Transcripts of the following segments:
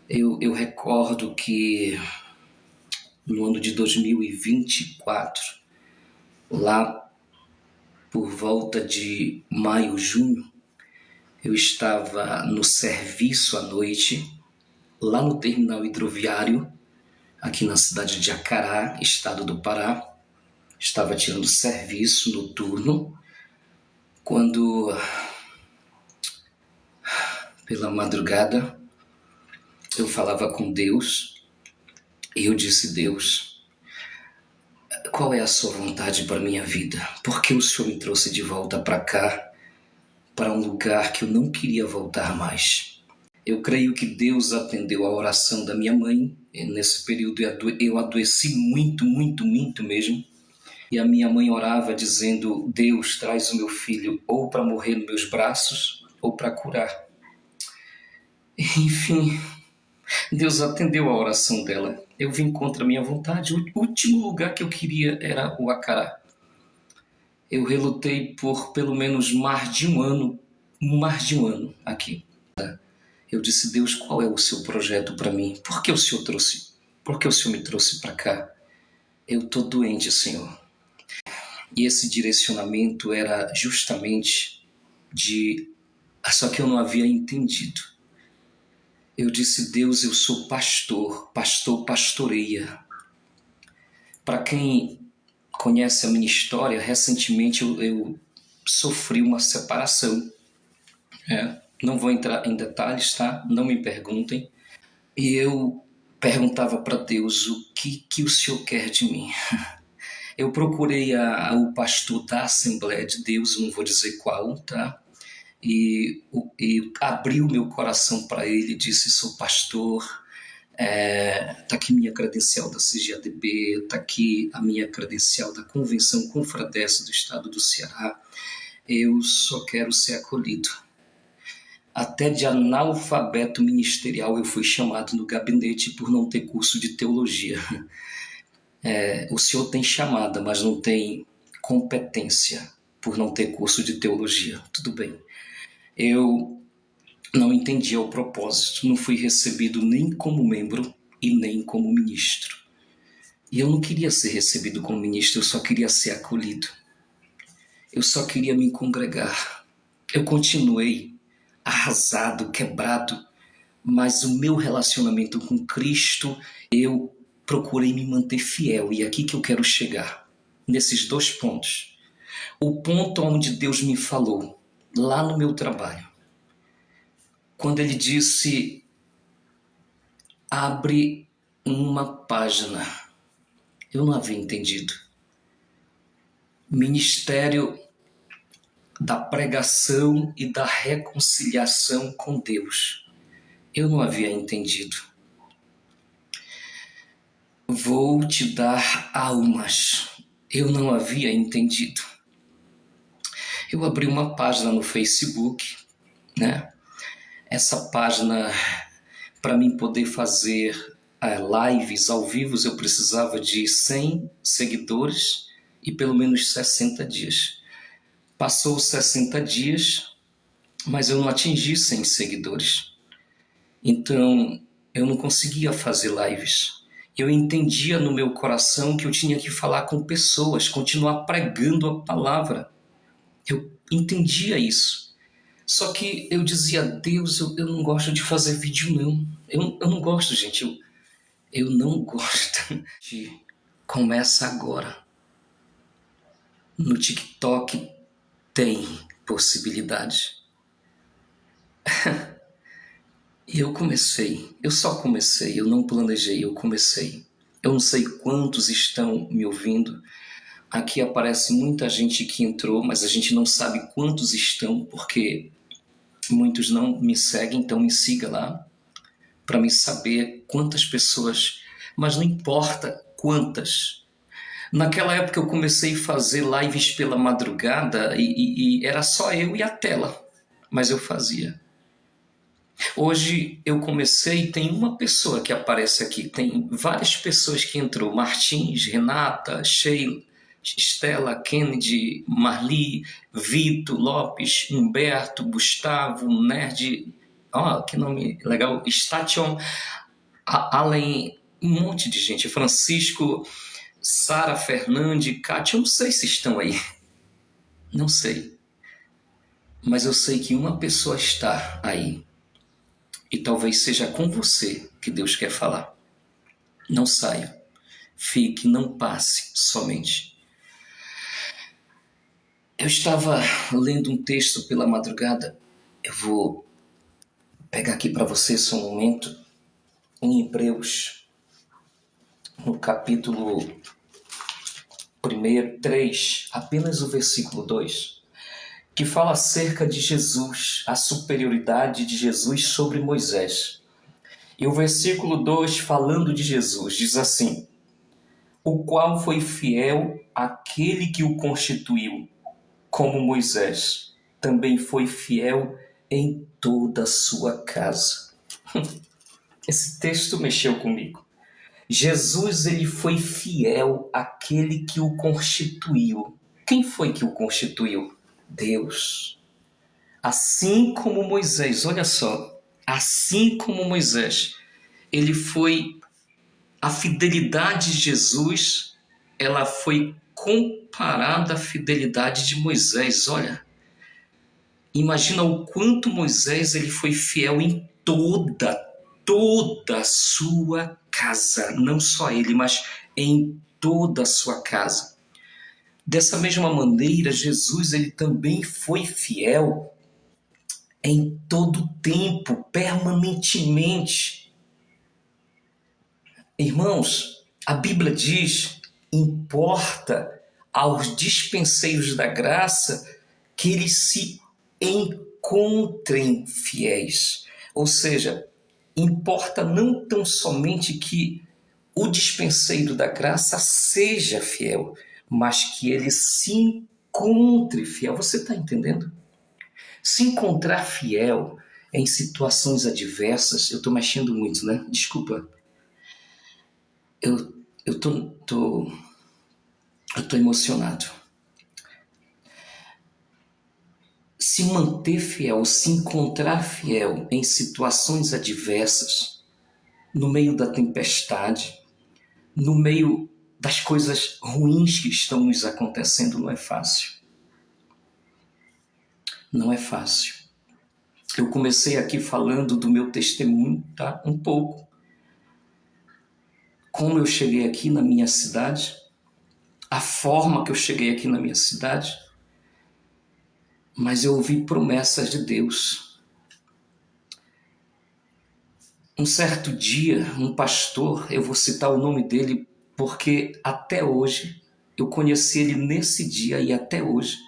Eu recordo que no ano de 2024, lá por volta de maio, junho, eu estava no serviço à noite, lá no terminal hidroviário, aqui na cidade de Acará, estado do Pará. Estava tirando serviço noturno, quando, pela madrugada, eu falava com Deus e eu disse: Deus, qual é a sua vontade para a minha vida? Por que o Senhor me trouxe de volta para cá, para um lugar que eu não queria voltar mais? Eu creio que Deus atendeu a oração da minha mãe. E nesse período eu adoeci muito, muito, muito mesmo. E a minha mãe orava dizendo: Deus, traz o meu filho ou para morrer nos meus braços ou para curar. Enfim, Deus atendeu a oração dela. Eu vim contra a minha vontade. O último lugar que eu queria era o Acará. Eu relutei por pelo menos mais de um ano aqui. Eu disse: Deus, qual é o seu projeto para mim? Por que o Senhor me trouxe para cá? Eu estou doente, Senhor. E esse direcionamento era justamente só que eu não havia entendido. Eu disse: Deus, eu sou pastor pastoreia. Para quem conhece a minha história, recentemente eu sofri uma separação. Não vou entrar em detalhes, tá? Não me perguntem. E eu perguntava para Deus: o que o Senhor quer de mim? Eu procurei o pastor da Assembleia de Deus, não vou dizer qual, tá? E abri o meu coração para ele, disse: sou pastor, tá aqui minha credencial da CGADB, tá aqui a minha credencial da Convenção Confradense do Estado do Ceará, eu só quero ser acolhido. Até de analfabeto ministerial eu fui chamado no gabinete por não ter curso de teologia. O senhor tem chamada, mas não tem competência por não ter curso de teologia. Tudo bem. Eu não entendia o propósito, não fui recebido nem como membro e nem como ministro. E eu não queria ser recebido como ministro, eu só queria ser acolhido. Eu só queria me congregar. Eu continuei arrasado, quebrado, mas o meu relacionamento com Cristo, eu procurei me manter fiel. E é aqui que eu quero chegar, nesses dois pontos. O ponto onde Deus me falou, lá no meu trabalho, quando ele disse: abre uma página. Eu não havia entendido. Ministério da pregação e da reconciliação com Deus. Eu não havia entendido. Vou te dar almas. Eu não havia entendido. Eu abri uma página no Facebook, né? Essa página, para mim poder fazer lives ao vivo, eu precisava de 100 seguidores e pelo menos 60 dias. Passou os 60 dias, mas eu não atingi 100 seguidores. Então, eu não conseguia fazer lives. Eu entendia no meu coração que eu tinha que falar com pessoas, continuar pregando a palavra. Eu entendia isso. Só que eu dizia: Deus, eu não gosto de fazer vídeo, não. Eu não gosto, gente. Eu não gosto. Começa agora. No TikTok tem possibilidade. E eu só comecei, eu não planejei, eu comecei. Eu não sei quantos estão me ouvindo. Aqui aparece muita gente que entrou, mas a gente não sabe quantos estão, porque muitos não me seguem, então me siga lá, para me saber quantas pessoas, mas não importa quantas. Naquela época eu comecei a fazer lives pela madrugada e era só eu e a tela, mas eu fazia. Hoje eu comecei, tem uma pessoa que aparece aqui, tem várias pessoas que entrou: Martins, Renata, Sheila, Estela, Kennedy, Marli, Vitor, Lopes, Humberto, Gustavo, Nerd, que nome legal, Station, Além, um monte de gente. Francisco, Sara, Fernandes, Kátia, eu não sei se estão aí. Não sei. Mas eu sei que uma pessoa está aí. E talvez seja com você que Deus quer falar. Não saia. Fique, não passe somente. Eu estava lendo um texto pela madrugada. Eu vou pegar aqui para você só um momento. Em Hebreus, no capítulo 1, 3, apenas o versículo 2, que fala acerca de Jesus, a superioridade de Jesus sobre Moisés. E o versículo 2, falando de Jesus, diz assim: o qual foi fiel àquele que o constituiu, como Moisés também foi fiel em toda a sua casa. Esse texto mexeu comigo. Jesus, ele foi fiel àquele que o constituiu. Quem foi que o constituiu? Deus. Assim como Moisés, olha só, assim como Moisés, ele foi, a fidelidade de Jesus, ela foi comparada à fidelidade de Moisés. Olha, imagina o quanto Moisés ele foi fiel em toda a sua casa, não só ele, mas em toda a sua casa. Dessa mesma maneira, Jesus ele também foi fiel em todo o tempo, permanentemente. Irmãos, a Bíblia diz: importa aos dispenseiros da graça que eles se encontrem fiéis. Ou seja, importa não tão somente que o dispenseiro da graça seja fiel, mas que ele se encontre fiel. Você está entendendo? Se encontrar fiel em situações adversas, eu estou mexendo muito, né? Desculpa. Eu tô emocionado. Se manter fiel, se encontrar fiel em situações adversas, no meio da tempestade, no meio das coisas ruins que estão nos acontecendo, não é fácil. Não é fácil. Eu comecei aqui falando do meu testemunho, tá? Um pouco. Como eu cheguei aqui na minha cidade, a forma que eu cheguei aqui na minha cidade, mas eu ouvi promessas de Deus. Um certo dia, um pastor, eu vou citar o nome dele porque até hoje, eu conheci ele nesse dia e até hoje,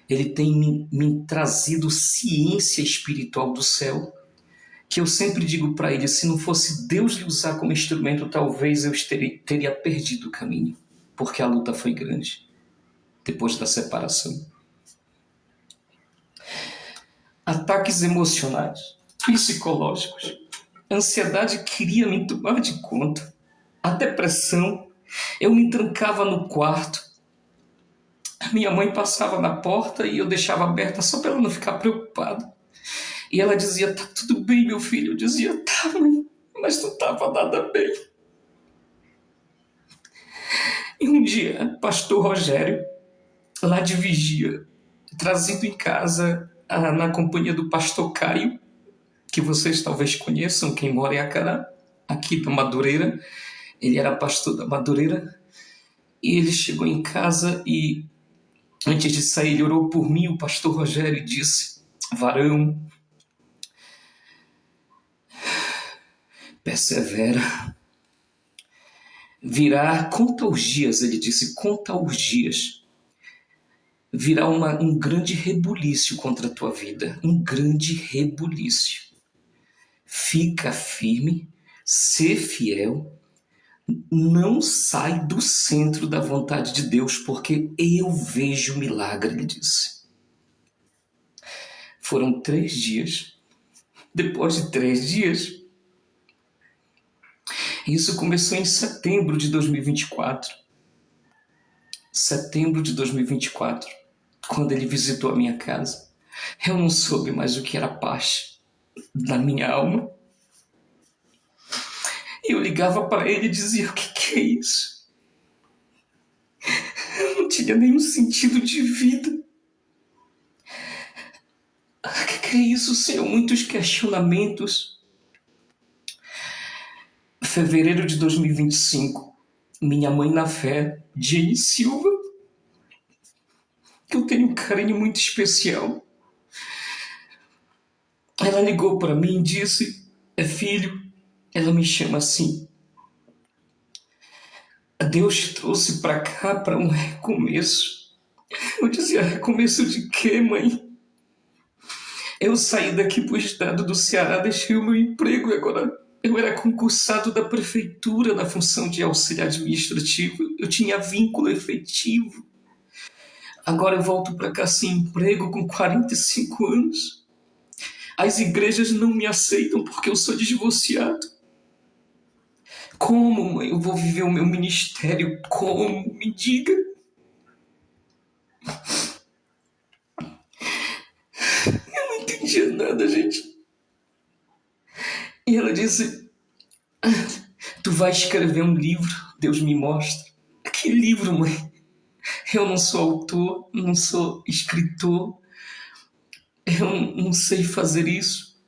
ele tem me trazido ciência espiritual do céu, que eu sempre digo para ele, se não fosse Deus lhe usar como instrumento, talvez eu teria perdido o caminho, porque a luta foi grande, depois da separação. Ataques emocionais, psicológicos, a ansiedade queria me tomar de conta, a depressão, eu me trancava no quarto, minha mãe passava na porta e eu deixava aberta só para ela não ficar preocupada. E ela dizia, tá tudo bem, meu filho. Eu dizia, tá, mãe, mas não estava nada bem. E um dia, pastor Rogério, lá de Vigia, trazido em casa na companhia do pastor Caio, que vocês talvez conheçam, quem mora em Acará, aqui da Madureira. Ele era pastor da Madureira. E ele chegou em casa e, antes de sair, ele orou por mim, o pastor Rogério, e disse, varão, persevera. Virá, conta os dias, ele disse, conta os dias. Virá um grande rebuliço contra a tua vida, um grande rebuliço. Fica firme, sê fiel, não sai do centro da vontade de Deus, porque eu vejo milagre, ele disse. Foram 3 dias. Depois de 3 dias, isso começou em setembro de 2024. Setembro de 2024, quando ele visitou a minha casa. Eu não soube mais o que era paz na minha alma. Eu ligava para ele e dizia: o que é isso? Eu não tinha nenhum sentido de vida. O que é isso, Senhor? Muitos questionamentos. Fevereiro de 2025, minha mãe na fé, Jenny Silva, que eu tenho um carinho muito especial, ela ligou para mim e disse: é filho, ela me chama assim, Deus te trouxe para cá para um recomeço. Eu dizia: recomeço de quê, mãe? Eu saí daqui pro estado do Ceará, deixei o meu emprego e agora eu era concursado da prefeitura na função de auxiliar administrativo. Eu tinha vínculo efetivo. Agora eu volto para cá sem emprego com 45 anos. As igrejas não me aceitam porque eu sou divorciado. Como, mãe, eu vou viver o meu ministério? Como? Me diga. Eu não entendia nada, gente. E ela disse: tu vai escrever um livro, Deus me mostra. Que livro, mãe? Eu não sou autor, não sou escritor, eu não sei fazer isso.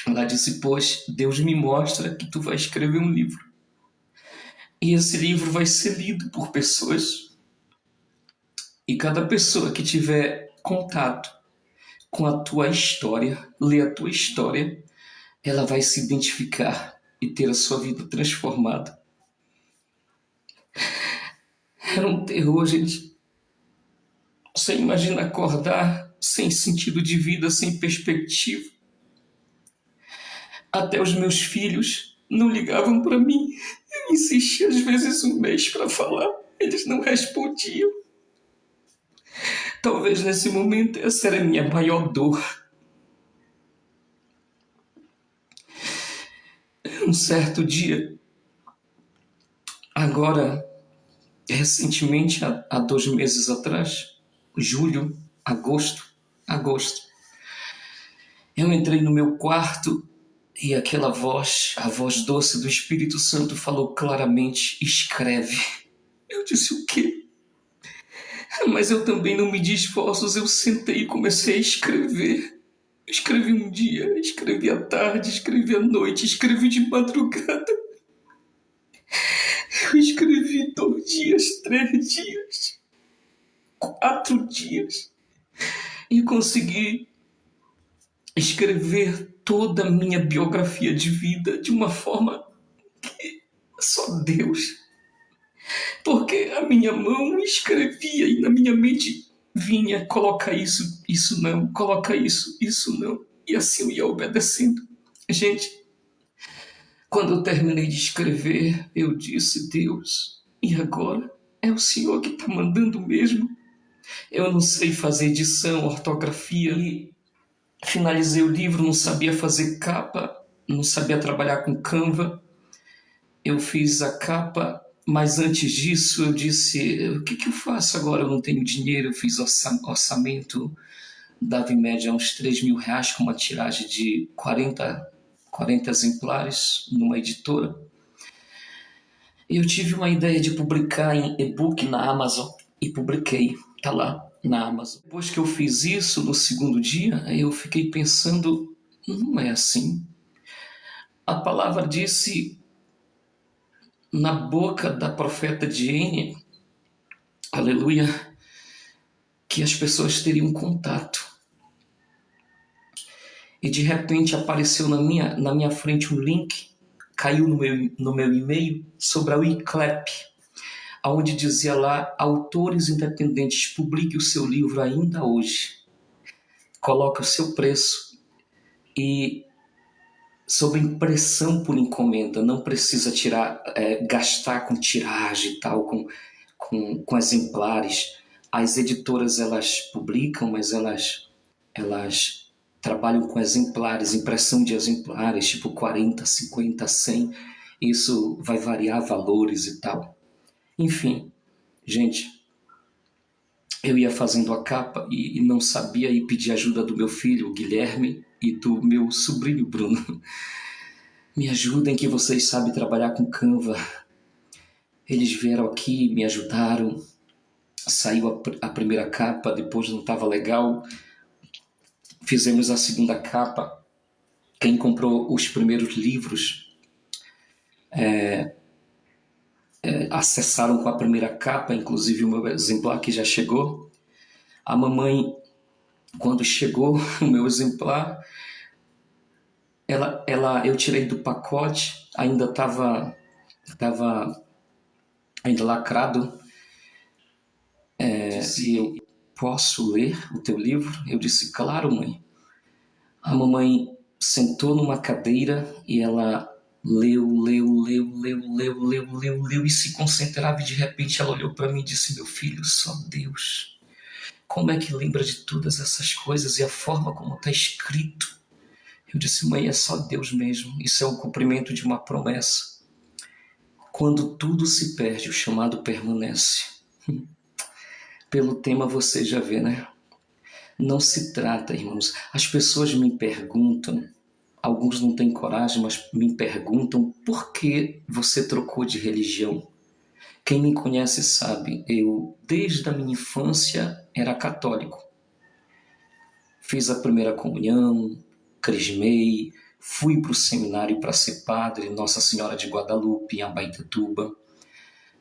Ela disse: pois, Deus me mostra que tu vai escrever um livro. E esse livro vai ser lido por pessoas. E cada pessoa que tiver contato com a tua história, ler a tua história, ela vai se identificar e ter a sua vida transformada. Era um terror, gente. Você imagina acordar sem sentido de vida, sem perspectiva. Até os meus filhos não ligavam para mim. Eu insistia às vezes um mês para falar. Eles não respondiam. Talvez nesse momento essa era a minha maior dor. Um certo dia, agora, recentemente, há 2 meses atrás, julho, agosto, eu entrei no meu quarto e aquela voz, a voz doce do Espírito Santo falou claramente: escreve. Eu disse: o quê? Mas eu também não medi esforços, eu sentei e comecei a escrever. Escrevi um dia, escrevi à tarde, escrevi à noite, escrevi de madrugada. Eu escrevi 2 dias, 3 dias, 4 dias. E consegui escrever toda a minha biografia de vida de uma forma que só Deus. Porque a minha mão escrevia e na minha mente vinha: coloca isso, isso não, coloca isso, isso não. E assim eu ia obedecendo. Gente, quando eu terminei de escrever, eu disse: Deus, e agora? É o Senhor que está mandando mesmo? Eu não sei fazer edição, ortografia. E finalizei o livro, não sabia fazer capa, não sabia trabalhar com Canva. Eu fiz a capa, mas antes disso eu disse: o que eu faço agora? Eu não tenho dinheiro. Eu fiz orçamento, dava em média uns R$ 3.000 com uma tiragem de 40 exemplares numa editora. Eu tive uma ideia de publicar em e-book na Amazon e publiquei, tá lá na Amazon. Depois que eu fiz isso, no segundo dia, eu fiquei pensando: não é assim. A palavra disse na boca da profeta Jenny, aleluia, que as pessoas teriam contato. E de repente apareceu na minha frente um link, caiu no meu e-mail, sobre a Wiclap, onde dizia lá: autores independentes, publique o seu livro ainda hoje. Coloque o seu preço e sobre impressão por encomenda, não precisa gastar com tiragem e tal, com exemplares. As editoras, elas publicam, mas elas trabalham com exemplares, impressão de exemplares, tipo 40, 50, 100. Isso vai variar valores e tal. Enfim, gente, eu ia fazendo a capa e não sabia, e pedi ajuda do meu filho, o Guilherme, e do meu sobrinho, Bruno. Me ajudem que vocês sabem trabalhar com Canva. Eles vieram aqui, me ajudaram. Saiu a primeira capa, depois não estava legal. Fizemos a segunda capa. Quem comprou os primeiros livros acessaram com a primeira capa, inclusive o meu exemplar que já chegou. A mamãe, quando chegou o meu exemplar, eu tirei do pacote, ainda estava ainda lacrado. Se eu posso ler o teu livro? Eu disse, claro, mãe. A mamãe sentou numa cadeira e ela leu e se concentrava, e de repente ela olhou para mim e disse, meu filho, só Deus. Como é que lembra de todas essas coisas e a forma como está escrito? Eu disse, mãe, é só Deus mesmo. Isso é o cumprimento de uma promessa. Quando tudo se perde, o chamado permanece. Pelo tema você já vê, né? Não se trata, irmãos. As pessoas me perguntam, alguns não têm coragem, mas me perguntam por que você trocou de religião. Quem me conhece sabe, eu desde a minha infância era católico. Fiz a primeira comunhão, crismei, fui para o seminário para ser padre, Nossa Senhora de Guadalupe, em Abaetetuba.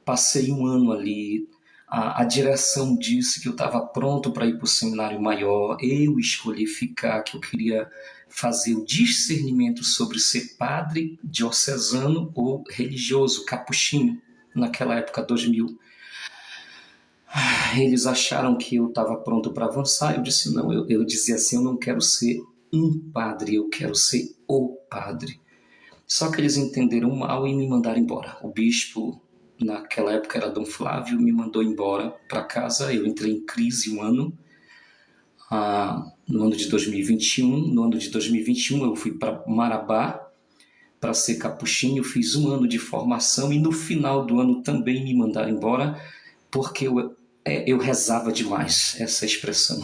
Passei um ano ali. A direção disse que eu estava pronto para ir para o seminário maior. Eu escolhi ficar, que eu queria fazer o discernimento sobre ser padre diocesano ou religioso, capuchinho, naquela época, 2000. Eles acharam que eu estava pronto para avançar. Eu disse não, eu dizia assim, eu não quero ser um padre, eu quero ser o padre. Só que eles entenderam mal e me mandaram embora. O bispo, naquela época era Dom Flávio, me mandou embora para casa. Eu entrei em crise um ano, no ano de 2021. No ano de 2021 eu fui para Marabá para ser capuchinho, fiz um ano de formação e no final do ano também me mandaram embora porque eu rezava demais, essa expressão.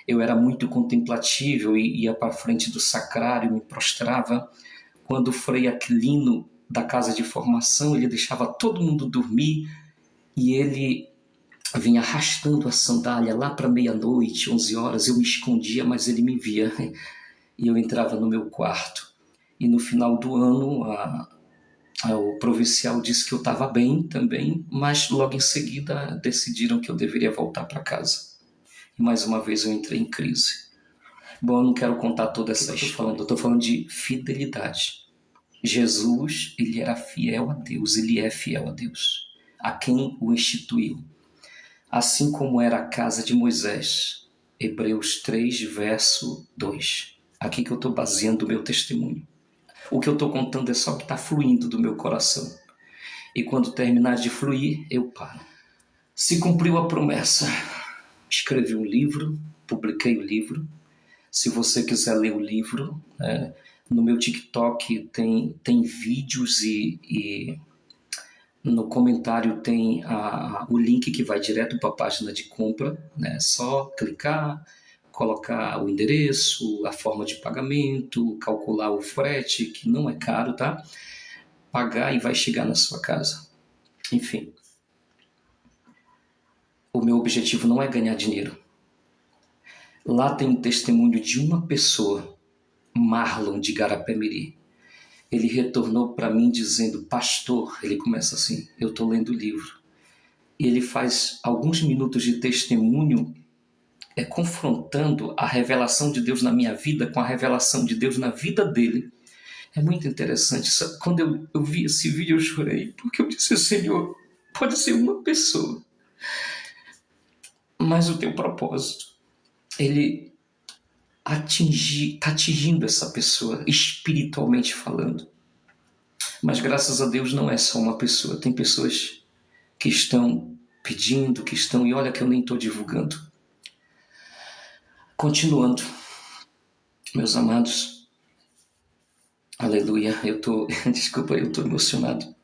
Eu era muito contemplativo, eu ia para frente do sacrário, me prostrava. Quando o Frei Aquilino, da casa de formação, ele deixava todo mundo dormir e ele vinha arrastando a sandália lá para meia-noite, 11 horas, eu me escondia, mas ele me via e eu entrava no meu quarto. E no final do ano, o provincial disse que eu estava bem também, mas logo em seguida decidiram que eu deveria voltar para casa. E mais uma vez eu entrei em crise. Bom, eu não quero contar toda essa história, eu estou falando de fidelidade. Jesus, ele era fiel a Deus, ele é fiel a Deus, a quem o instituiu. Assim como era a casa de Moisés. Hebreus 3, verso 2. Aqui que eu estou baseando o meu testemunho. O que eu estou contando é só o que está fluindo do meu coração. E quando terminar de fluir, eu paro. Se cumpriu a promessa. Escrevi um livro, publiquei o livro. Se você quiser ler o livro, no meu TikTok tem vídeos e no comentário tem o link que vai direto para a página de compra. É só clicar, colocar o endereço, a forma de pagamento, calcular o frete, que não é caro, tá? Pagar e vai chegar na sua casa. Enfim, o meu objetivo não é ganhar dinheiro. Lá tem um testemunho de uma pessoa, Marlon de Garapé-Miri. Ele retornou para mim dizendo, pastor, ele começa assim, eu estou lendo o livro. E ele faz alguns minutos de testemunho confrontando a revelação de Deus na minha vida com a revelação de Deus na vida dele. É muito interessante. Quando eu vi esse vídeo, eu chorei, porque eu disse, Senhor, pode ser uma pessoa, mas o teu propósito, ele está atingindo essa pessoa, espiritualmente falando. Mas graças a Deus não é só uma pessoa, tem pessoas que estão pedindo, e olha que eu nem estou divulgando. Continuando, meus amados, aleluia, desculpa, eu estou emocionado.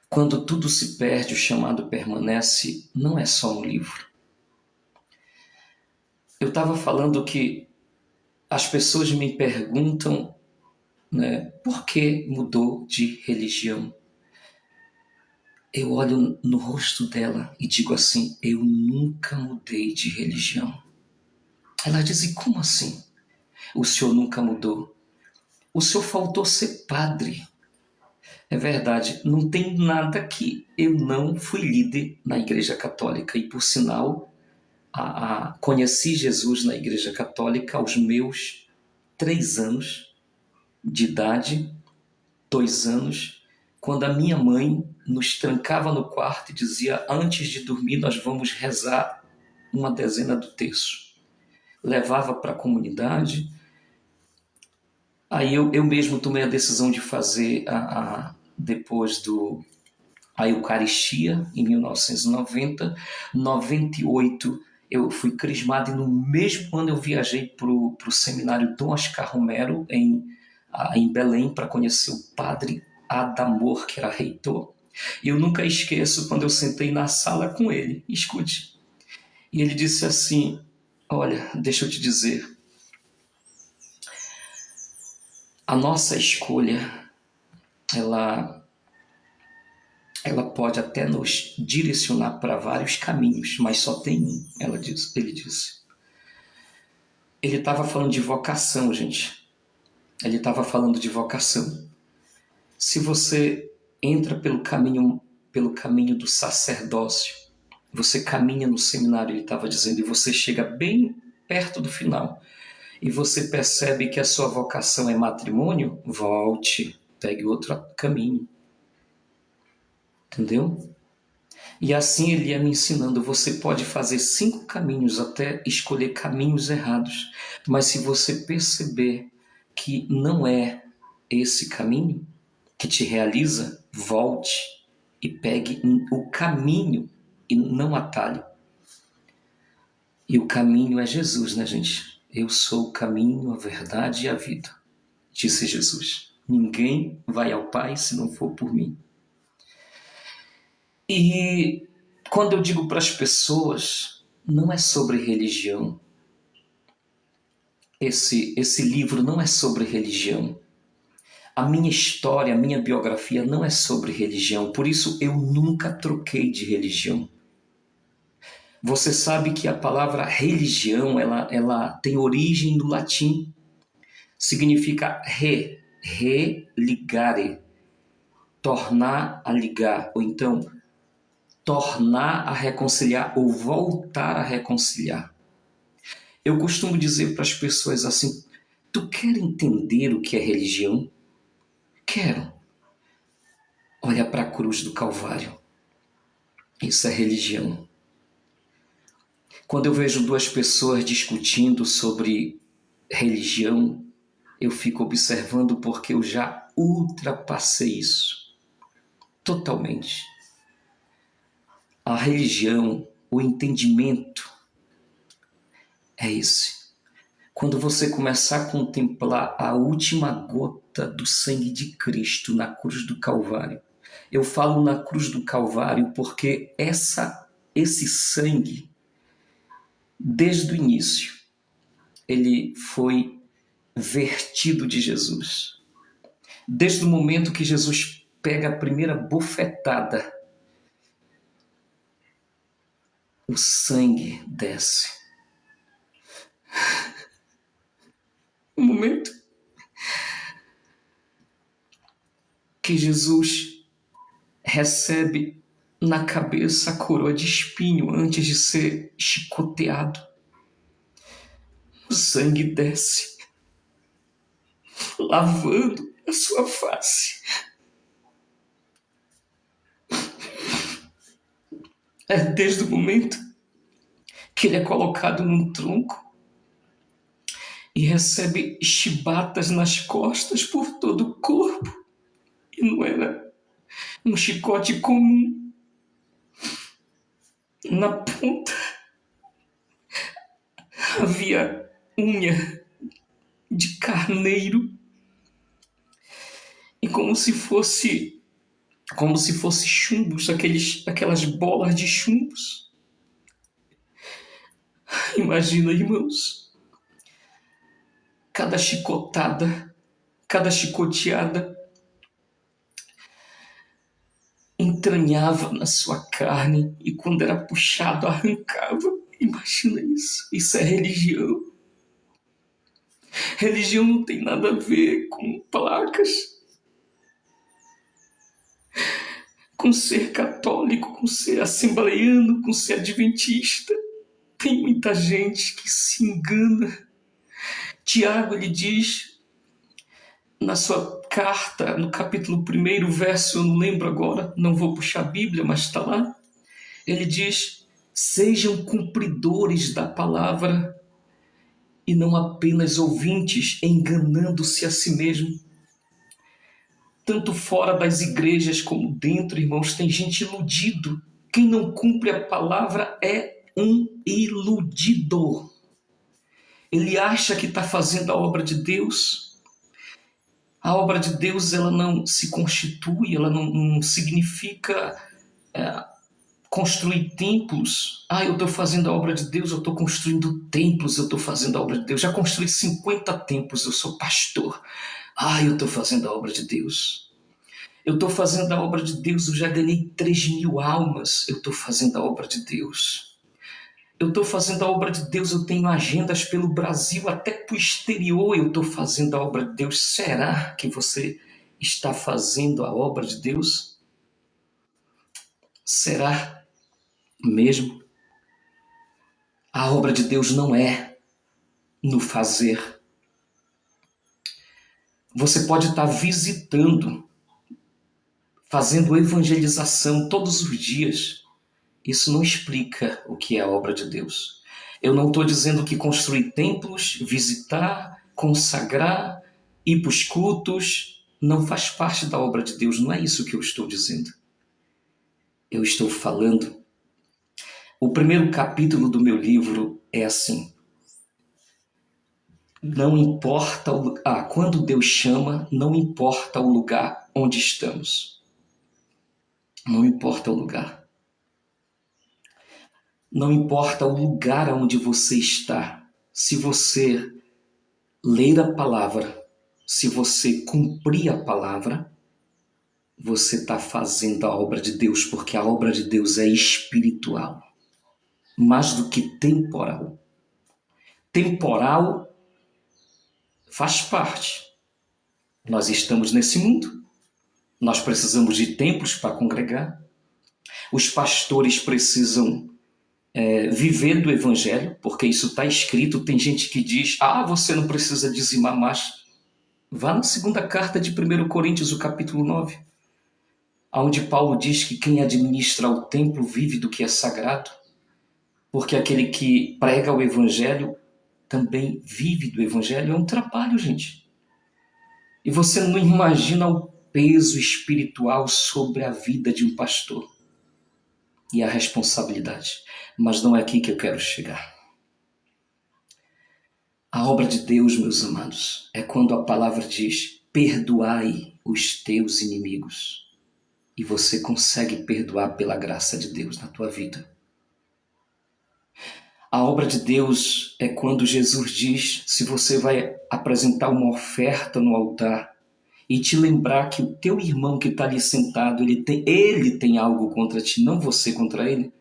Quando tudo se perde, o chamado permanece, não é só um livro. Eu estava falando que As pessoas me perguntam, né, por que mudou de religião? Eu olho no rosto dela e digo assim: eu nunca mudei de religião. Ela diz: e como assim? O senhor nunca mudou? O senhor faltou ser padre. É verdade, não tem nada que eu não fui líder na Igreja Católica. E, por sinal, conheci Jesus na Igreja Católica aos meus 3 anos de idade, 2 anos, quando a minha mãe nos trancava no quarto e dizia: antes de dormir nós vamos rezar uma dezena do terço. Levava para a comunidade. Aí eu mesmo tomei a decisão de fazer depois a Eucaristia, em 1990. 98 eu fui crismado e no mesmo ano eu viajei para o seminário Dom Oscar Romero, em Belém, para conhecer o padre Adamor, que era reitor. E eu nunca esqueço quando eu sentei na sala com ele. Escute. E ele disse assim: olha, deixa eu te dizer, a nossa escolha, ela pode até nos direcionar para vários caminhos, mas só tem um, ele disse. Ele estava falando de vocação, gente. Ele estava falando de vocação. Se você entra pelo caminho do sacerdócio, você caminha no seminário, ele estava dizendo, e você chega bem perto do final, e você percebe que a sua vocação é matrimônio, volte, pegue outro caminho. Entendeu? E assim ele ia me ensinando, você pode fazer 5 caminhos até escolher caminhos errados, mas se você perceber que não é esse caminho que te realiza, volte e pegue o caminho e não atalho. E o caminho é Jesus, né, gente? Eu sou o caminho, a verdade e a vida, disse Jesus. Ninguém vai ao Pai se não for por mim. E quando eu digo para as pessoas, não é sobre religião. Esse livro não é sobre religião. A minha história, a minha biografia não é sobre religião. Por isso eu nunca troquei de religião. Você sabe que a palavra religião, ela tem origem no latim. Significa religare, tornar a ligar, ou então tornar a reconciliar ou voltar a reconciliar. Eu costumo dizer para as pessoas assim: tu quer entender o que é religião? Quero. Olha para a cruz do Calvário. Isso é religião. Quando eu vejo 2 pessoas discutindo sobre religião, eu fico observando porque eu já ultrapassei isso. Totalmente. A religião, o entendimento é esse. Quando você começar a contemplar a última gota do sangue de Cristo na cruz do Calvário. Eu falo na cruz do Calvário porque esse sangue, desde o início, ele foi vertido de Jesus. Desde o momento que Jesus pega a primeira bofetada, o sangue desce. O momento que Jesus recebe na cabeça a coroa de espinho antes de ser chicoteado, o sangue desce, lavando a sua face. É desde o momento que ele é colocado num tronco e recebe chibatas nas costas por todo o corpo. E não era um chicote comum. Na ponta havia unha de carneiro. E como se fosse chumbos, aquelas bolas de chumbos. Imagina, irmãos, cada chicotada, cada chicoteada entranhava na sua carne e quando era puxado arrancava. Imagina isso. Isso é religião. Religião não tem nada a ver com placas, com ser católico, com ser assembleiano, com ser adventista. Tem muita gente que se engana. Tiago, ele diz na sua carta, no capítulo 1, verso, eu não lembro agora, não vou puxar a Bíblia, mas está lá. Ele diz, sejam cumpridores da palavra e não apenas ouvintes, enganando-se a si mesmo. Tanto fora das igrejas como dentro, irmãos, tem gente iludido. Quem não cumpre a palavra é um iludido. Ele acha que está fazendo a obra de Deus. A obra de Deus, ela não se constitui, ela não significa construir templos. Eu estou fazendo a obra de Deus, eu estou construindo templos, eu estou fazendo a obra de Deus. Já construí 50 templos, eu sou pastor. Eu estou fazendo a obra de Deus. Eu estou fazendo a obra de Deus, eu já ganhei 3.000 almas. Eu estou fazendo a obra de Deus. Eu estou fazendo a obra de Deus, eu tenho agendas pelo Brasil, até para o exterior eu estou fazendo a obra de Deus. Será que você está fazendo a obra de Deus? Será mesmo? A obra de Deus não é no fazer. Você pode estar visitando, fazendo evangelização todos os dias. Isso não explica o que é a obra de Deus. Eu não estou dizendo que construir templos, visitar, consagrar, ir para os cultos, não faz parte da obra de Deus. Não é isso que eu estou dizendo. Eu estou falando. O primeiro capítulo do meu livro é assim. Não importa o lugar. Quando Deus chama, não importa o lugar onde estamos. Não importa o lugar. Não importa o lugar onde você está. Se você ler a palavra, se você cumprir a palavra, você está fazendo a obra de Deus, porque a obra de Deus é espiritual, mais do que temporal. Temporal faz parte. Nós estamos nesse mundo, nós precisamos de templos para congregar, os pastores precisam viver do evangelho, porque isso está escrito. Tem gente que diz, você não precisa dizimar mais. Vá na segunda carta de 1 Coríntios, o capítulo 9, onde Paulo diz que quem administra o templo vive do que é sagrado, porque aquele que prega o evangelho também vive do evangelho. É um trabalho, gente. E você não imagina o peso espiritual sobre a vida de um pastor e a responsabilidade. Mas não é aqui que eu quero chegar. A obra de Deus, meus amados, é quando a palavra diz, perdoai os teus inimigos. E você consegue perdoar pela graça de Deus na tua vida. A obra de Deus é quando Jesus diz, se você vai apresentar uma oferta no altar e te lembrar que o teu irmão que está ali sentado, ele tem algo contra ti, não você contra ele,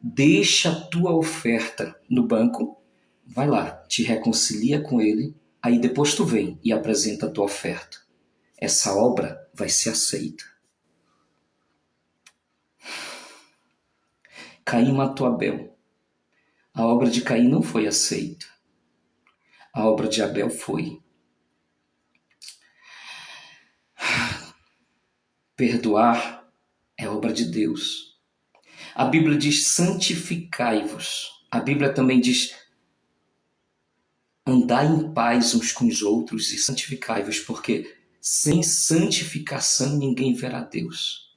deixa a tua oferta no banco, vai lá, te reconcilia com ele, aí depois tu vem e apresenta a tua oferta. Essa obra vai ser aceita. Caim matou Abel. A obra de Caim não foi aceita. A obra de Abel foi. Perdoar é obra de Deus. A Bíblia diz, santificai-vos. A Bíblia também diz, andai em paz uns com os outros e santificai-vos, porque sem santificação ninguém verá Deus.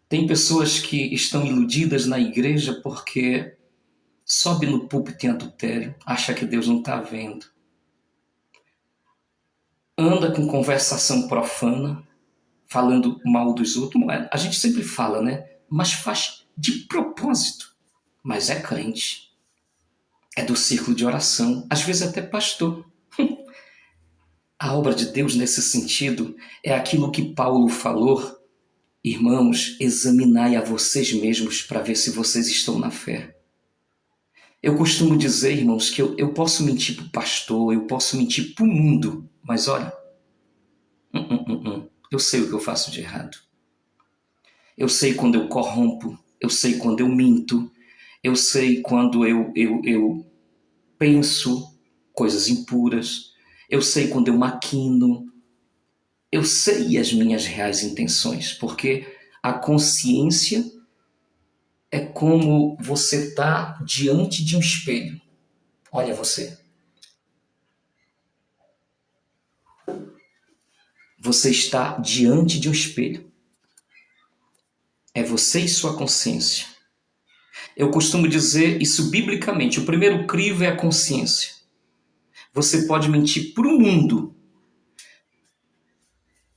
Tem pessoas que estão iludidas na igreja porque sobe no púlpito em adultério, acha que Deus não está vendo. Anda com conversação profana, falando mal dos outros. A gente sempre fala, né? Mas faz de propósito. Mas é crente. É do círculo de oração. Às vezes até pastor. A obra de Deus nesse sentido é aquilo que Paulo falou: irmãos, examinai a vocês mesmos para ver se vocês estão na fé. Eu costumo dizer, irmãos, que eu posso mentir para o pastor, eu posso mentir para o mundo, mas olha, eu sei o que eu faço de errado. Eu sei quando eu corrompo, eu sei quando eu minto, eu sei quando eu penso coisas impuras, eu sei quando eu maquino, eu sei as minhas reais intenções, porque a consciência é como você está diante de um espelho. Olha você. Você está diante de um espelho. É você e sua consciência. Eu costumo dizer isso biblicamente. O primeiro crivo é a consciência. Você pode mentir para o mundo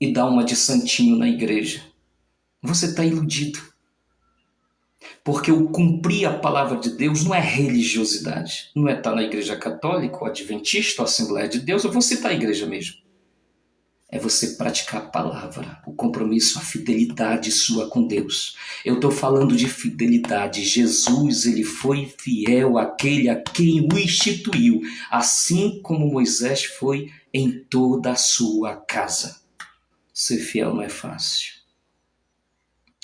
e dar uma de santinho na igreja. Você está iludido. Porque o cumprir a palavra de Deus não é religiosidade. Não é estar na igreja católica, ou adventista, ou Assembleia de Deus, ou você está na igreja mesmo. É você praticar a palavra, o compromisso, a fidelidade sua com Deus. Eu estou falando de fidelidade. Jesus, ele foi fiel àquele a quem o instituiu, assim como Moisés foi em toda a sua casa. Ser fiel não é fácil.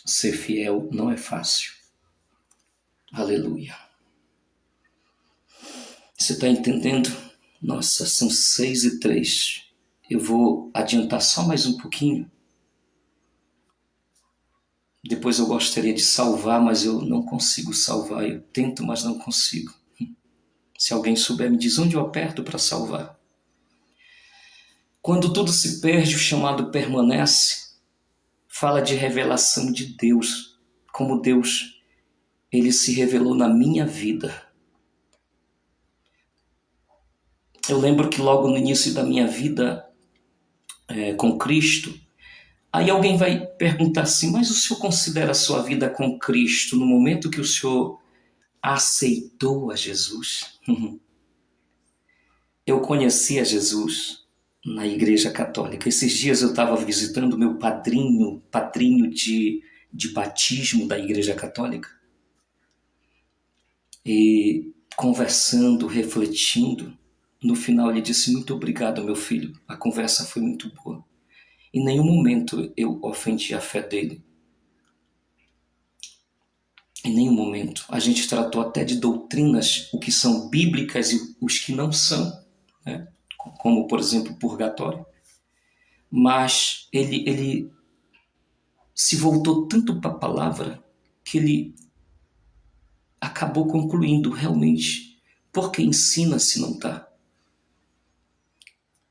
Ser fiel não é fácil. Aleluia. Você está entendendo? Nossa, são 6:03. Eu vou adiantar só mais um pouquinho. Depois eu gostaria de salvar, mas eu não consigo salvar. Eu tento, mas não consigo. Se alguém souber, me diz onde eu aperto para salvar. Quando tudo se perde, o chamado permanece. Fala de revelação de Deus. Como Deus, ele se revelou na minha vida. Eu lembro que logo no início da minha vida com Cristo, aí alguém vai perguntar assim, mas o senhor considera a sua vida com Cristo no momento que o senhor aceitou a Jesus? Eu conheci a Jesus na Igreja Católica. Esses dias eu estava visitando meu padrinho de batismo da Igreja Católica, e conversando, refletindo, no final ele disse, muito obrigado, meu filho, a conversa foi muito boa. Em nenhum momento eu ofendi a fé dele. Em nenhum momento. A gente tratou até de doutrinas, o que são bíblicas e os que não são, né? Como, por exemplo, o purgatório. Mas ele se voltou tanto para a palavra que ele acabou concluindo realmente, porque ensina se não está.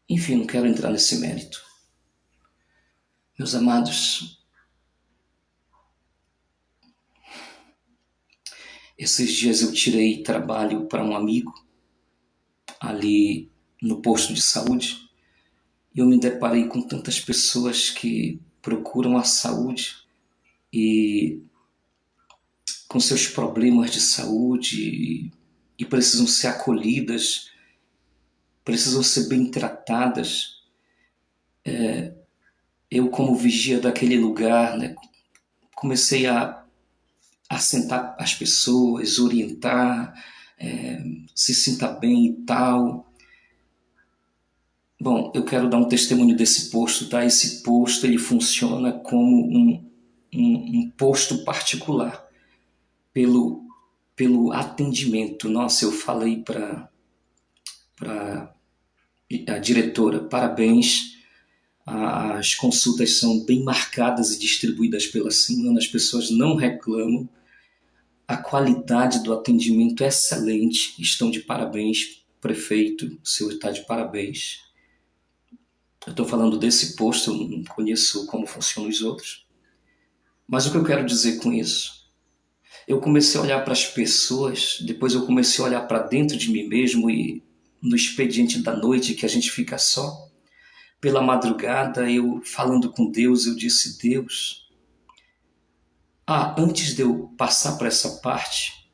Enfim, não quero entrar nesse mérito. Meus amados, esses dias eu tirei trabalho para um amigo ali no posto de saúde e eu me deparei com tantas pessoas que procuram a saúde e com seus problemas de saúde e precisam ser acolhidas, precisam ser bem tratadas. Eu, como vigia daquele lugar, né, comecei a sentar as pessoas, orientar, se sinta bem e tal. Bom, eu quero dar um testemunho desse posto, tá? Esse posto ele funciona como um posto particular pelo atendimento. Nossa, eu falei para a diretora, parabéns, as consultas são bem marcadas e distribuídas pela semana, as pessoas não reclamam, a qualidade do atendimento é excelente, estão de parabéns, prefeito, o senhor está de parabéns. Eu estou falando desse posto, eu não conheço como funcionam os outros. Mas o que eu quero dizer com isso? Eu comecei a olhar para as pessoas, depois eu comecei a olhar para dentro de mim mesmo e no expediente da noite que a gente fica só, pela madrugada, eu falando com Deus, eu disse, Deus, antes de eu passar para essa parte,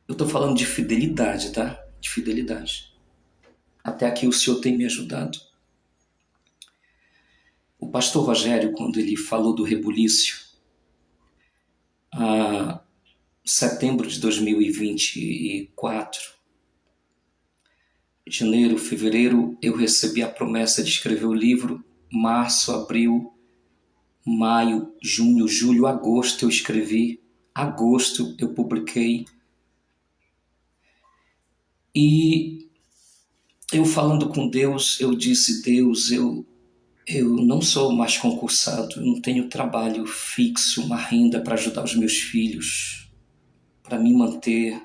eu estou falando de fidelidade, tá? De fidelidade. Até aqui o Senhor tem me ajudado. pastor Rogério, quando ele falou do rebuliço, em setembro de 2024, janeiro, fevereiro, eu recebi a promessa de escrever o livro. Março, abril, maio, junho, julho, agosto eu escrevi. Agosto eu publiquei. E eu falando com Deus, eu disse: Deus, eu não sou mais concursado, eu não tenho trabalho fixo, uma renda para ajudar os meus filhos, para me manter.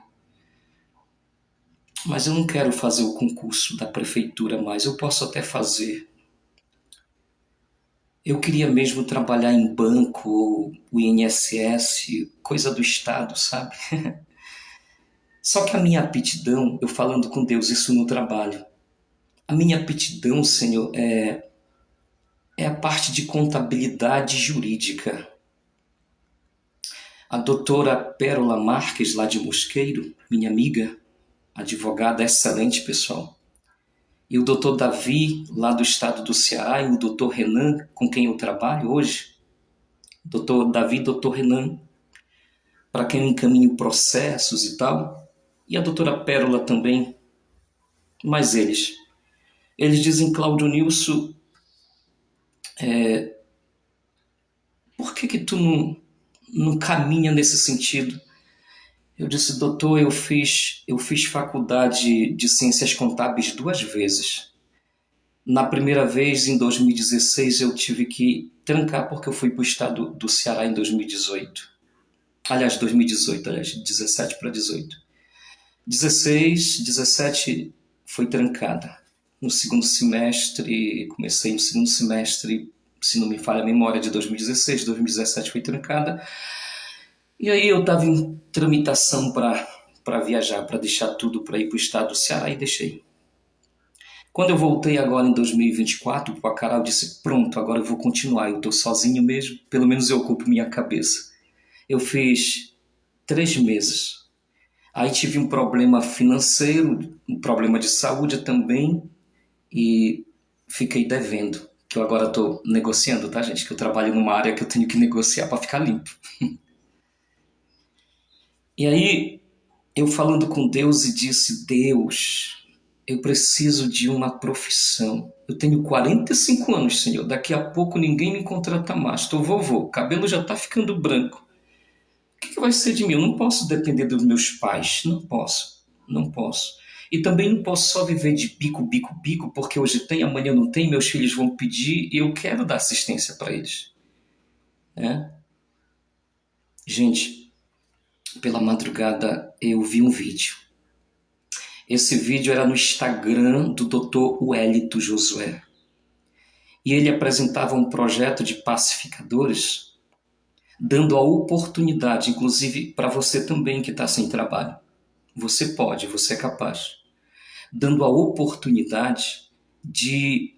Mas eu não quero fazer o concurso da prefeitura mais, eu posso até fazer. Eu queria mesmo trabalhar em banco, o INSS, coisa do Estado, sabe? Só que a minha aptidão, eu falando com Deus isso no trabalho, a minha aptidão, Senhor, é a parte de contabilidade jurídica. A doutora Pérola Marques, lá de Mosqueiro, minha amiga, advogada excelente, pessoal. E o doutor Davi, lá do estado do Ceará, e o doutor Renan, com quem eu trabalho hoje. Doutor Davi, doutor Renan, para quem eu encaminho processos e tal. E a doutora Pérola também. Mas eles dizem: Cláudio Nilson, por que tu não caminha nesse sentido? Eu disse: doutor, eu fiz faculdade de ciências contábeis 2 vezes. Na primeira vez, em 2016, eu tive que trancar porque eu fui para o estado do Ceará em 2018. Aliás, 2018, 17 para 18. 16, 17 foi trancada. No segundo semestre, comecei no segundo semestre, se não me falha a memória, de 2016, 2017 foi trancada. E aí eu estava em tramitação para viajar, para deixar tudo para ir para o estado do Ceará, e deixei. Quando eu voltei agora em 2024 para o Acará, eu disse: pronto, agora eu vou continuar, eu estou sozinho mesmo, pelo menos eu ocupo minha cabeça. Eu fiz 3 meses. Aí tive um problema financeiro, um problema de saúde também, e fiquei devendo, que eu agora estou negociando, tá, gente? Que eu trabalho numa área que eu tenho que negociar para ficar limpo. E aí, eu falando com Deus e disse: Deus, eu preciso de uma profissão. Eu tenho 45 anos, Senhor. Daqui a pouco ninguém me contrata mais. Estou vovô, o cabelo já está ficando branco. O que vai ser de mim? Eu não posso depender dos meus pais. Não posso. Não posso. E também não posso só viver de bico, bico, bico, porque hoje tem, amanhã não tem, meus filhos vão pedir e eu quero dar assistência para eles. Né? Gente, pela madrugada eu vi um vídeo. Esse vídeo era no Instagram do Dr. Wellito Josué. E ele apresentava um projeto de pacificadores, dando a oportunidade, inclusive para você também que está sem trabalho. Você pode, você é capaz. Dando a oportunidade de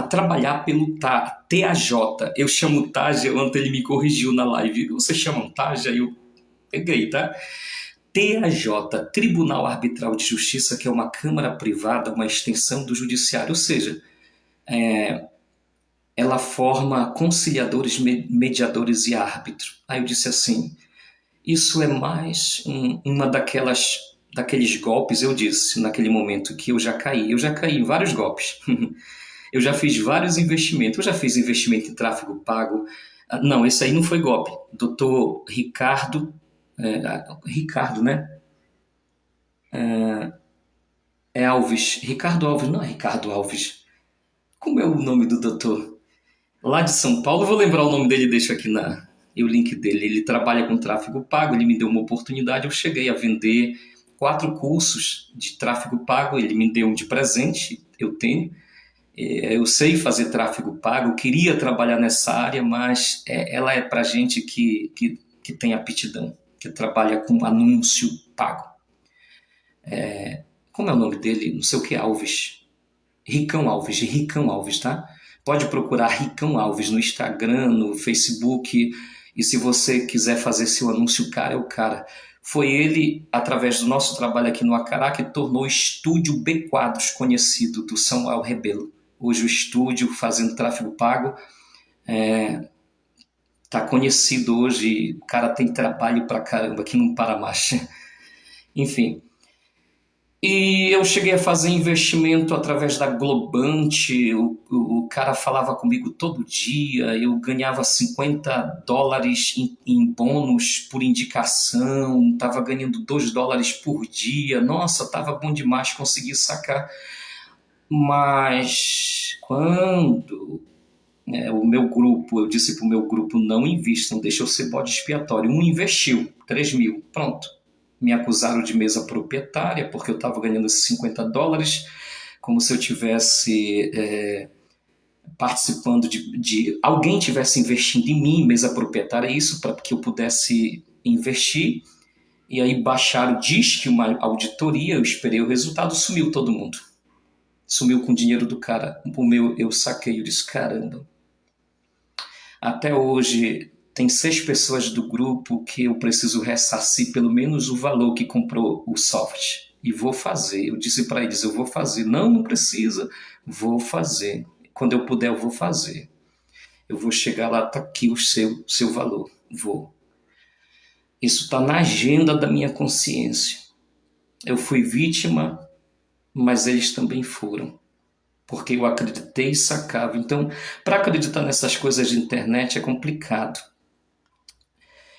trabalhar pelo TAJ. Eu chamo TAJ, ontem ele me corrigiu na live. Você chama TAJ? Aí eu peguei, tá? TAJ, Tribunal Arbitral de Justiça, que é uma câmara privada, uma extensão do judiciário, ou seja, ela forma conciliadores, mediadores e árbitro. Aí eu disse assim: isso é mais uma daqueles golpes, eu disse, naquele momento que eu já caí em vários golpes. Eu já fiz vários investimentos, eu já fiz investimento em tráfego pago. Não, esse aí não foi golpe. Doutor Ricardo, né? Alves. Ricardo Alves, não é Ricardo Alves. Como é o nome do doutor? Lá de São Paulo, vou lembrar o nome dele, deixo aqui o link dele. Ele trabalha com tráfego pago, ele me deu uma oportunidade, eu cheguei a vender 4 cursos de tráfego pago, ele me deu um de presente, eu tenho. Eu sei fazer tráfego pago, queria trabalhar nessa área, mas ela é para gente que tem aptidão, que trabalha com anúncio pago. Como é o nome dele? Não sei o que, Alves. Ricão Alves, tá? Pode procurar Ricão Alves no Instagram, no Facebook, e se você quiser fazer seu anúncio, o cara é o cara. Foi ele, através do nosso trabalho aqui no Acará, que tornou o Estúdio B Quadros conhecido, do Samuel Rebelo. hoje o estúdio fazendo tráfego pago. Tá conhecido hoje, o cara tem trabalho pra caramba, que não para mais. Enfim. E eu cheguei a fazer investimento através da Globante, o cara falava comigo todo dia, eu ganhava US$ 50 em bônus por indicação, estava ganhando US$ 2 por dia, nossa, estava bom demais conseguir sacar. Mas quando o meu grupo, eu disse para o meu grupo, não invistam, deixa eu ser bode expiatório. Um investiu, 3 mil, pronto. Me acusaram de mesa proprietária, porque eu estava ganhando esses US$ 50, como se eu tivesse participando de alguém tivesse investindo em mim, mesa proprietária, isso para que eu pudesse investir. E aí baixaram, diz que uma auditoria, eu esperei o resultado, sumiu todo mundo. Sumiu com o dinheiro do cara. O meu, eu saquei, eu disse, caramba. Até hoje, tem 6 pessoas do grupo que eu preciso ressarcir pelo menos o valor que comprou o software. E vou fazer. Eu disse para eles, eu vou fazer. Não, não precisa. Vou fazer. Quando eu puder, eu vou fazer. Eu vou chegar lá, tá aqui o seu valor. Vou. Isso está na agenda da minha consciência. Eu fui vítima, mas eles também foram. Porque eu acreditei e sacava. Então, para acreditar nessas coisas de internet é complicado.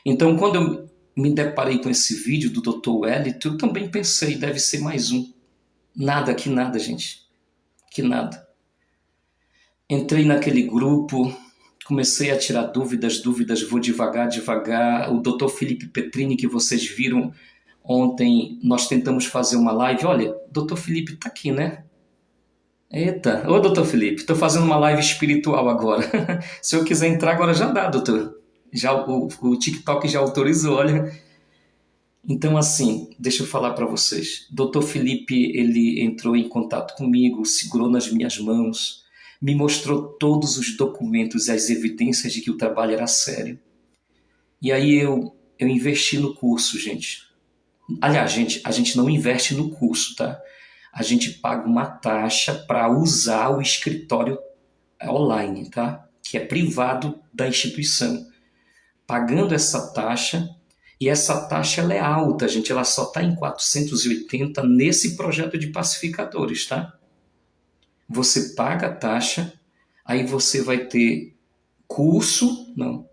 Então, quando eu me deparei com esse vídeo do Dr. Wellington, eu também pensei, deve ser mais um. Nada, que nada, gente. Que nada. Entrei naquele grupo, comecei a tirar dúvidas, vou devagar, devagar. O Dr. Felipe Petrini, que vocês viram ontem, nós tentamos fazer uma live. Olha, Dr. Felipe está aqui, né? Eita, ô doutor Felipe, estou fazendo uma live espiritual agora. Se eu quiser entrar agora já dá, doutor. Já o TikTok já autorizou, olha. Então assim, deixa eu falar para vocês. Doutor Felipe, ele entrou em contato comigo, segurou nas minhas mãos, me mostrou todos os documentos e as evidências de que o trabalho era sério. E aí eu investi no curso, gente. Aliás, gente, a gente não investe no curso, tá? A gente paga uma taxa para usar o escritório online, tá? Que é privado da instituição. Pagando essa taxa, e essa taxa ela é alta, gente, ela só está em 480 nesse projeto de pacificadores, tá? Você paga a taxa, aí você vai ter curso, não,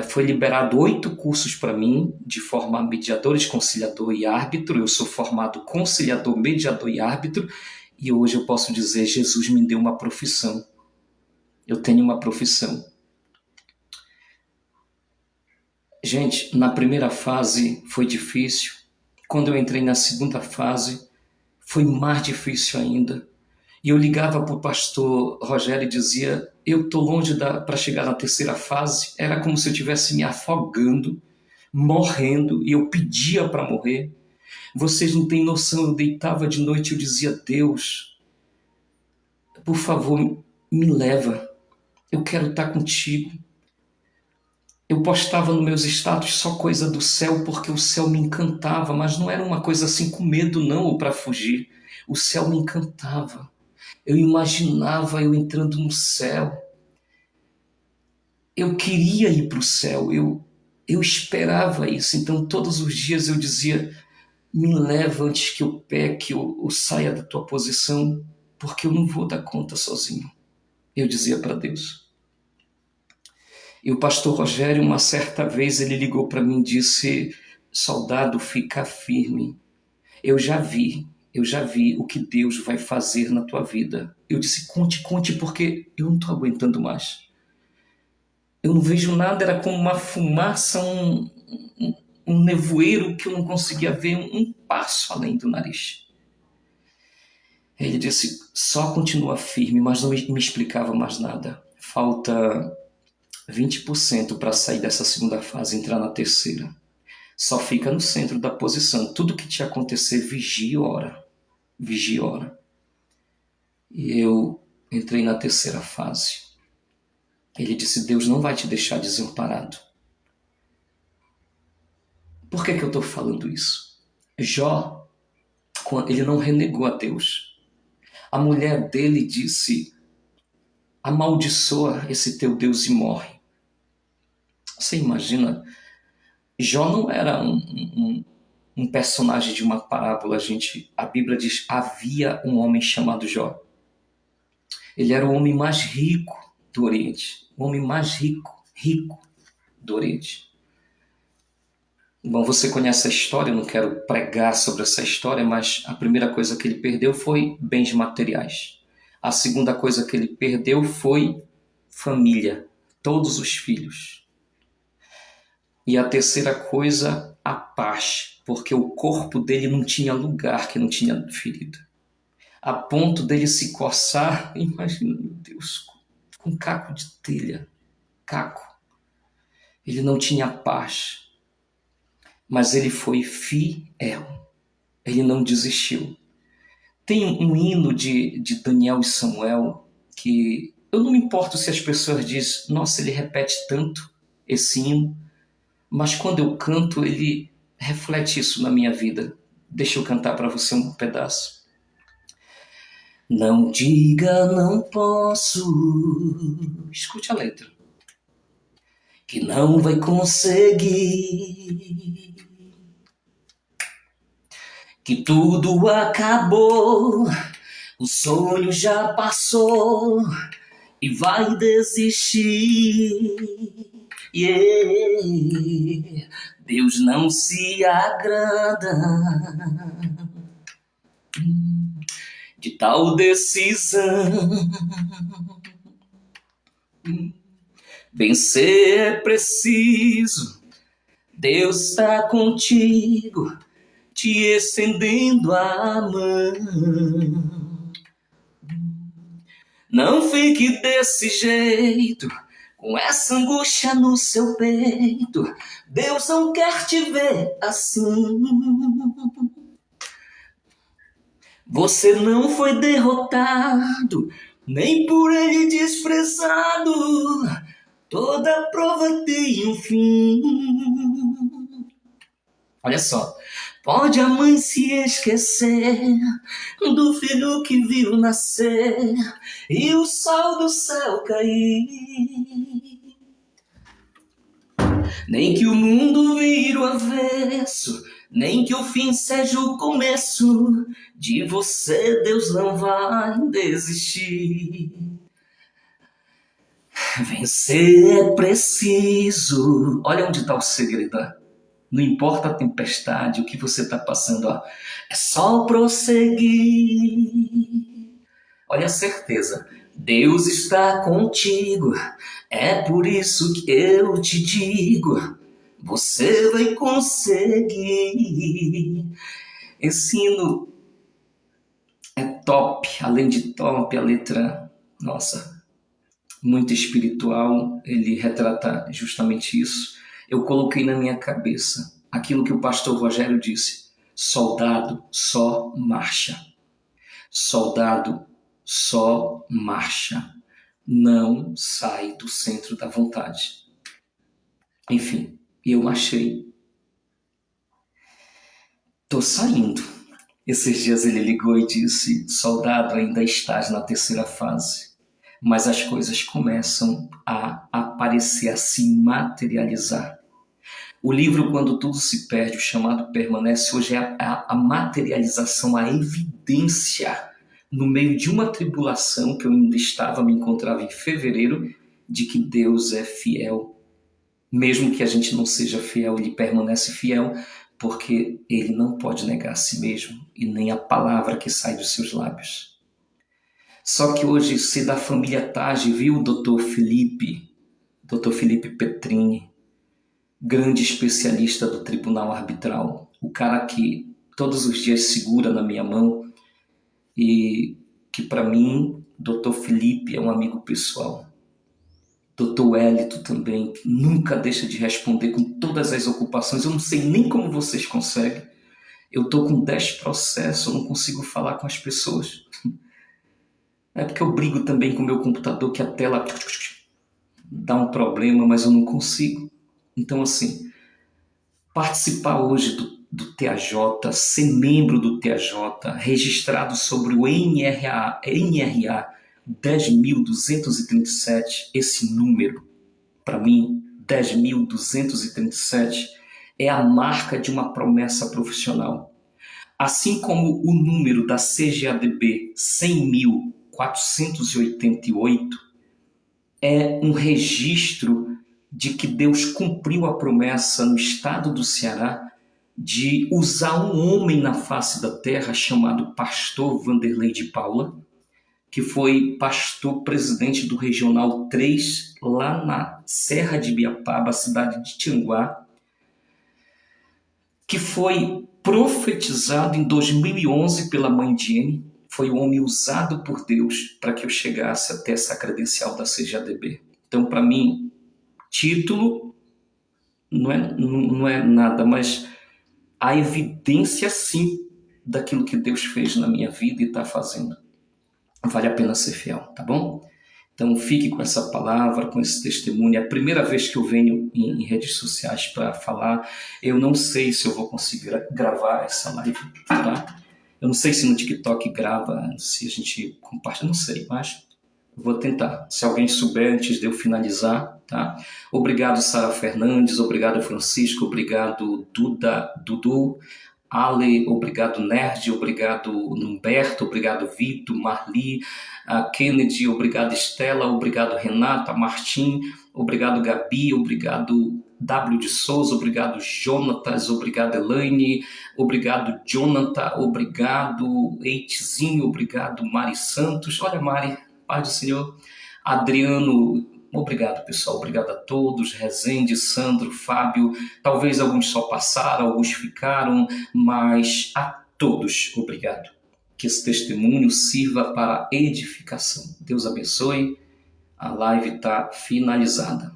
foi liberado 8 cursos para mim, de formar mediadores, conciliador e árbitro. Eu sou formado conciliador, mediador e árbitro, e hoje eu posso dizer, Jesus me deu uma profissão. Eu tenho uma profissão. Gente, na primeira fase foi difícil. Quando eu entrei na segunda fase, foi mais difícil ainda. E eu ligava para o pastor Rogério e dizia, eu estou longe para chegar na terceira fase. Era como se eu estivesse me afogando, morrendo, e eu pedia para morrer. Vocês não têm noção, eu deitava de noite e eu dizia, Deus, por favor, me leva. Eu quero estar contigo. Eu postava nos meus status só coisa do céu, porque o céu me encantava, mas não era uma coisa assim com medo não, ou para fugir. O céu me encantava. Eu imaginava eu entrando no céu. Eu queria ir para o céu, eu esperava isso. Então todos os dias eu dizia, me leva antes que eu peque ou saia da tua posição, porque eu não vou dar conta sozinho. Eu dizia para Deus. E o pastor Rogério, uma certa vez, ele ligou para mim e disse, soldado, fica firme. Eu já vi o que Deus vai fazer na tua vida. Eu disse, conte, porque eu não estou aguentando mais. Eu não vejo nada, era como uma fumaça, um nevoeiro que eu não conseguia ver um passo além do nariz. Ele disse, só continua firme, mas não me explicava mais nada. Falta 20% para sair dessa segunda fase e entrar na terceira. Só fica no centro da posição. Tudo que te acontecer, vigia e ora. Vigia e ora. E eu entrei na terceira fase. Ele disse, Deus não vai te deixar desamparado. Por que eu estou falando isso? Jó, ele não renegou a Deus. A mulher dele disse, amaldiçoa esse teu Deus e morre. Você imagina? Jó não era um personagem de uma parábola, gente. A Bíblia diz: havia um homem chamado Jó. Ele era o homem mais rico do Oriente. O homem mais rico do Oriente. Bom, você conhece a história, eu não quero pregar sobre essa história, mas a primeira coisa que ele perdeu foi bens materiais. A segunda coisa que ele perdeu foi família, todos os filhos. E a terceira coisa, a paz, porque o corpo dele não tinha lugar, que não tinha ferido. A ponto dele se coçar, imagina, meu Deus, com caco de telha, caco. Ele não tinha paz. Mas ele foi fiel, ele não desistiu. Tem um hino de Daniel e Samuel que eu não me importo se as pessoas dizem: nossa, ele repete tanto esse hino, mas quando eu canto ele reflete isso na minha vida. Deixa eu cantar para você um pedaço. Não diga não posso, escute a letra, que não vai conseguir, que tudo acabou, o sonho já passou e vai desistir. Yeah. Deus não se agrada de tal decisão. Vencer é preciso, Deus está contigo, te estendendo a mão. Não fique desse jeito, com essa angústia no seu peito. Deus não quer te ver assim. Você não foi derrotado, nem por ele desprezado. Toda prova tem um fim. Olha só. Pode a mãe se esquecer do filho que viu nascer e o sol do céu cair. Nem que o mundo vire o avesso, nem que o fim seja o começo, de você Deus não vai desistir. Vencer é preciso. Olha onde está o segredo. Não importa a tempestade, o que você está passando, ó, é só prosseguir. Olha a certeza, Deus está contigo, é por isso que eu te digo, você vai conseguir. Esse hino é top, além de top, a letra, nossa, muito espiritual, ele retrata justamente isso. Eu coloquei na minha cabeça aquilo que o pastor Rogério disse: soldado só marcha. Soldado só marcha. Não sai do centro da vontade. Enfim, eu marchei. Tô saindo. Esses dias ele ligou e disse: soldado, ainda estás na terceira fase. Mas as coisas começam a aparecer, a se materializar. O livro Quando Tudo Se Perde, o chamado Permanece, hoje é a materialização, a evidência, no meio de uma tribulação que eu ainda me encontrava em fevereiro, de que Deus é fiel. Mesmo que a gente não seja fiel, ele permanece fiel, porque ele não pode negar a si mesmo, e nem a palavra que sai dos seus lábios. Só que hoje, se da família Tage, viu o Dr. Felipe Petrini, grande especialista do tribunal arbitral, o cara que todos os dias segura na minha mão e que para mim, Dr. Felipe é um amigo pessoal. Dr. Wellington também, que nunca deixa de responder com todas as ocupações. Eu não sei nem como vocês conseguem. Eu estou com 10 processos, eu não consigo falar com as pessoas. É porque eu brigo também com o meu computador, que a tela dá um problema, mas eu não consigo. Então, assim, participar hoje do TAJ, ser membro do TAJ, registrado sobre o NRA, 10.237, esse número, para mim, 10.237 é a marca de uma promessa profissional. Assim como o número da CGADB 100.488 é um registro de que Deus cumpriu a promessa no estado do Ceará de usar um homem na face da terra chamado pastor Vanderlei de Paula, que foi pastor presidente do Regional 3, lá na Serra de Ibiapaba, cidade de Tianguá, que foi profetizado em 2011 pela mãe Jenny. Foi o homem usado por Deus para que eu chegasse até essa credencial da CGADB. Então, para mim, título não é nada, mas a evidência, sim, daquilo que Deus fez na minha vida e está fazendo. Vale a pena ser fiel, tá bom? Então, fique com essa palavra, com esse testemunho. É a primeira vez que eu venho em redes sociais para falar. Eu não sei se eu vou conseguir gravar essa live, tá? Eu não sei se no TikTok grava, se a gente compartilha, não sei, mas eu vou tentar. Se alguém souber antes de eu finalizar, tá? Obrigado, Sara Fernandes, obrigado, Francisco, obrigado, Dudu, Ale, obrigado, Nerd, obrigado, Humberto, obrigado, Vitor, Marli, Kennedy, obrigado, Estela, obrigado, Renata, Martim, obrigado, Gabi, obrigado, W de Souza, obrigado, Jonatas, obrigado, Elaine, obrigado, Jonathan, obrigado, Eitzinho, obrigado, Mari Santos, olha, Mari, paz do Senhor, Adriano, obrigado, pessoal, obrigado a todos, Rezende, Sandro, Fábio, talvez alguns só passaram, alguns ficaram, mas a todos, obrigado. Que esse testemunho sirva para edificação. Deus abençoe, a live está finalizada.